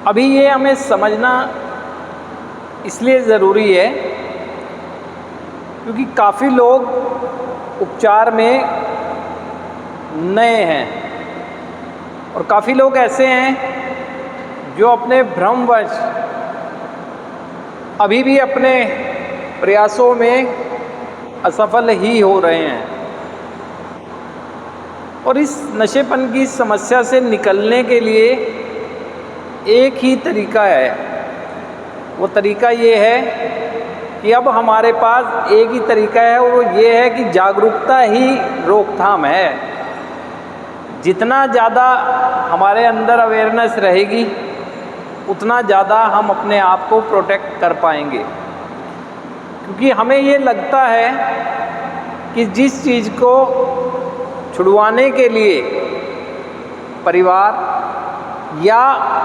अभी ये हमें समझना इसलिए ज़रूरी है क्योंकि काफ़ी लोग उपचार में नए हैं और काफ़ी लोग ऐसे हैं जो अपने भ्रमवश अभी भी अपने प्रयासों में असफल ही हो रहे हैं। और इस नशेपन की समस्या से निकलने के लिए एक ही तरीका है। वो तरीका ये है कि अब हमारे पास एक ही तरीका है, वो ये है कि जागरूकता ही रोकथाम है। जितना ज़्यादा हमारे अंदर अवेयरनेस रहेगी उतना ज़्यादा हम अपने आप को प्रोटेक्ट कर पाएंगे। क्योंकि हमें ये लगता है कि जिस चीज़ को छुड़वाने के लिए परिवार या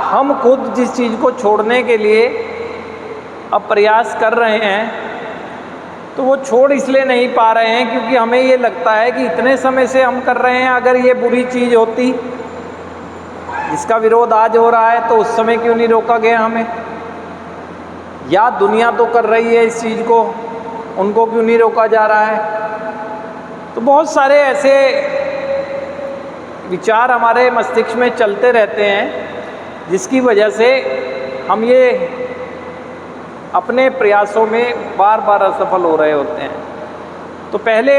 हम खुद जिस चीज़ को छोड़ने के लिए अब प्रयास कर रहे हैं तो वो छोड़ इसलिए नहीं पा रहे हैं क्योंकि हमें ये लगता है कि इतने समय से हम कर रहे हैं, अगर ये बुरी चीज़ होती जिसका विरोध आज हो रहा है तो उस समय क्यों नहीं रोका गया हमें, या दुनिया तो कर रही है इस चीज़ को, उनको क्यों नहीं रोका जा रहा है। तो बहुत सारे ऐसे विचार हमारे मस्तिष्क में चलते रहते हैं जिसकी वजह से हम ये अपने प्रयासों में बार बार असफल हो रहे होते हैं। तो पहले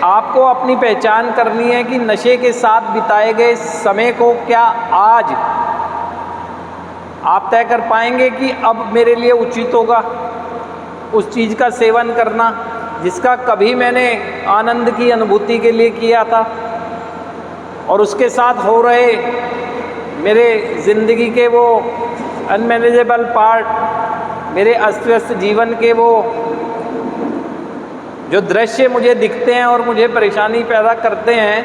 आपको अपनी पहचान करनी है कि नशे के साथ बिताए गए समय को क्या आज आप तय कर पाएंगे कि अब मेरे लिए उचित होगा उस चीज़ का सेवन करना जिसका कभी मैंने आनंद की अनुभूति के लिए किया था, और उसके साथ हो रहे मेरे ज़िंदगी के वो अनमैनेजेबल पार्ट, मेरे अस्त व्यस्त जीवन के वो जो दृश्य मुझे दिखते हैं और मुझे परेशानी पैदा करते हैं,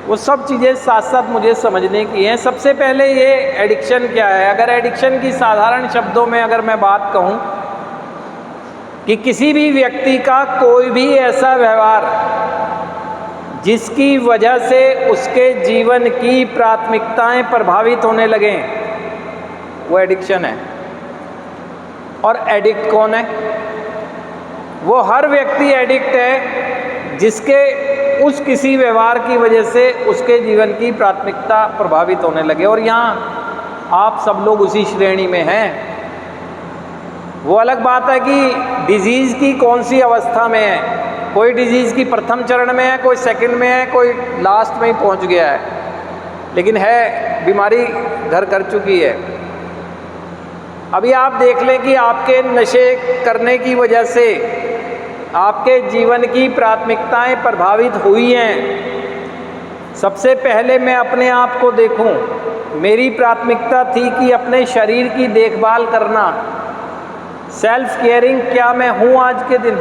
वो सब चीज़ें साथ साथ मुझे समझने की हैं। सबसे पहले ये एडिक्शन क्या है। अगर एडिक्शन की साधारण शब्दों में अगर मैं बात कहूँ कि किसी भी व्यक्ति का कोई भी ऐसा व्यवहार जिसकी वजह से उसके जीवन की प्राथमिकताएं प्रभावित होने लगें, वो एडिक्शन है। और एडिक्ट कौन है? वो हर व्यक्ति एडिक्ट है जिसके उस किसी व्यवहार की वजह से उसके जीवन की प्राथमिकता प्रभावित होने लगे। और यहाँ आप सब लोग उसी श्रेणी में हैं। वो अलग बात है कि डिजीज़ की कौन सी अवस्था में है। कोई डिजीज़ की प्रथम चरण में है, कोई सेकंड में है, कोई लास्ट में ही पहुंच गया है, लेकिन है बीमारी घर कर चुकी है। अभी आप देख लें कि आपके नशे करने की वजह से आपके जीवन की प्राथमिकताएं प्रभावित हुई हैं। सबसे पहले मैं अपने आप को देखूं। मेरी प्राथमिकता थी कि अपने शरीर की देखभाल करना, सेल्फ केयरिंग क्या मैं हूं आज के दिन?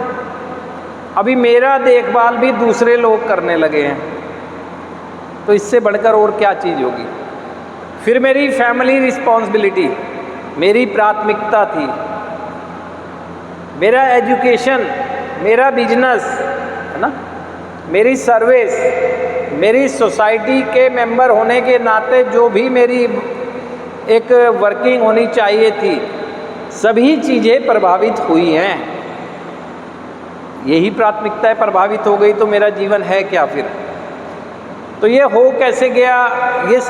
अभी मेरा देखभाल भी दूसरे लोग करने लगे हैं, तो इससे बढ़कर और क्या चीज़ होगी। फिर मेरी फैमिली रिस्पॉन्सिबिलिटी मेरी प्राथमिकता थी, मेरा एजुकेशन, मेरा बिजनेस, है ना, मेरी सर्विस, मेरी सोसाइटी के मेंबर होने के नाते जो भी मेरी एक वर्किंग होनी चाहिए थी, सभी चीज़ें प्रभावित हुई हैं। यही प्राथमिकताएं प्रभावित हो गई तो मेरा जीवन है क्या फिर? तो ये हो कैसे गया, ये